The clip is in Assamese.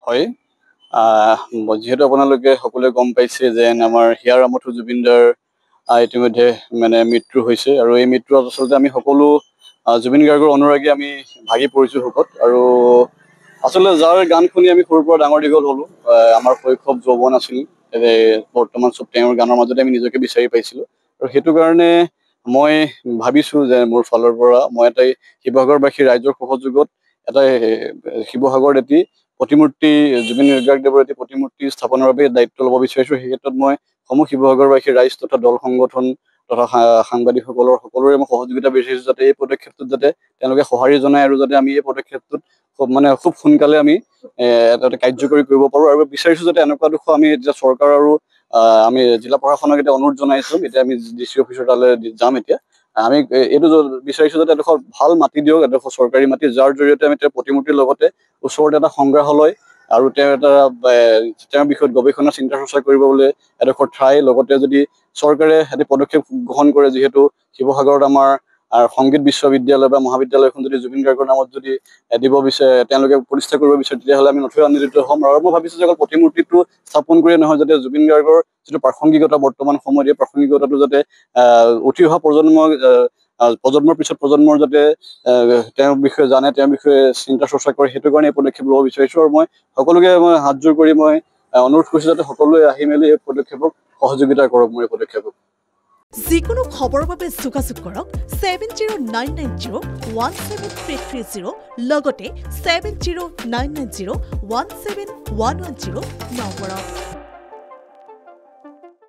হয় যিহেতু আপোনালোকে সকলোৱে গম পাইছে যে আমাৰ হিয়াৰ আমঠু জুবিনদাৰ ইতিমধ্যে মানে মৃত্যু হৈছে আৰু এই মৃত্যুত আচলতে আমি সকলো জুবিন গাৰ্গৰ অনুৰাগী আমি ভাগি পৰিছোঁ শোকত আৰু আচলতে যাৰ গান শুনি আমি সৰুৰ পৰা ডাঙৰ দীঘল হ'লোঁ আমাৰ শৈশৱ যৌৱন আছিল বৰ্তমান চব তেওঁৰ গানৰ মাজতে আমি নিজকে বিচাৰি পাইছিলোঁ আৰু সেইটো কাৰণে মই ভাবিছোঁ যে মোৰ ফালৰ পৰা মই এটাই শিৱসাগৰবাসী ৰাইজৰ সহযোগত এটাই শিৱসাগৰত এটি প্ৰতিমূৰ্তি জুবিন গাৰ্গদেৱৰ এটি প্ৰতিমূৰ্তি স্থাপনৰ বাবে দায়িত্ব ল'ব বিচাৰিছোঁ। সেই ক্ষেত্ৰত মই সমূহ শিৱসাগৰবাসী ৰাইজ তথা দল সংগঠন তথা সাংবাদিকসকলৰ সকলোৰে মই সহযোগিতা বিচাৰিছোঁ যাতে এই পদক্ষেপটোত যাতে তেওঁলোকে সঁহাৰি জনায় আৰু যাতে আমি এই পদক্ষেপটোত খুব সোনকালে আমি এটা কাৰ্যকৰী কৰিব পাৰোঁ আৰু বিচাৰিছোঁ যাতে এনেকুৱা দুখ আমি এতিয়া চৰকাৰ আৰু আমি জিলা প্ৰশাসনক এতিয়া অনুৰোধ জনাইছোঁ। এতিয়া আমি DC অফিচৰ তালৈ যাম এতিয়া আমি এইটো বিচাৰিছোঁ যাতে এডোখৰ ভাল মাটি দিয়ক এডোখৰ চৰকাৰী মাটি যাৰ জৰিয়তে আমি তেওঁৰ প্ৰতিমূৰ্তিৰ লগতে ওচৰতে এটা সংগ্ৰহালয় আৰু তেওঁৰ বিষয়ত গৱেষণা চিন্তা চৰ্চা কৰিবলৈ এডোখৰ ঠাই লগতে যদি চৰকাৰে এটা পদক্ষেপ গ্ৰহণ কৰে যিহেতু শিৱসাগৰত আমাৰ সংগীত বিশ্ববিদ্যালয় বা মহাবিদ্যালয়খন যদি জুবিন গাৰ্গৰ নামত যদি দিব বিচাৰে তেওঁলোকে প্ৰতিষ্ঠা কৰিব বিচাৰে তেতিয়াহ'লে আমি নথৈ আনন্দিত হ'ম আৰু মই ভাবিছোঁ যে অকল প্ৰতিমূৰ্তিটো স্থাপন কৰিয়ে নহয় যাতে জুবিন গাৰ্গৰ যিটো প্ৰাসংগিকতা বৰ্তমান সময়ত এই প্ৰাসংগিকতাটো যাতে উঠি অহা প্ৰজন্মৰ পিছত প্ৰজন্মৰ যাতে তেওঁৰ বিষয়ে জানে তেওঁৰ বিষয়ে চিন্তা চৰ্চা কৰে সেইটো কাৰণে এই পদক্ষেপ ল'ব বিচাৰিছোঁ আৰু মই সকলোকে মই হাত জোৰ কৰি মই অনুৰোধ কৰিছোঁ যাতে সকলোৱে আহি মেলি এই পদক্ষেপক সহযোগিতা কৰক মোৰ এই পদক্ষেপক। যিকোনো খবৰৰ বাবে যোগাযোগ কৰক 7099017330 লগতে 7099017110 নম্বৰত।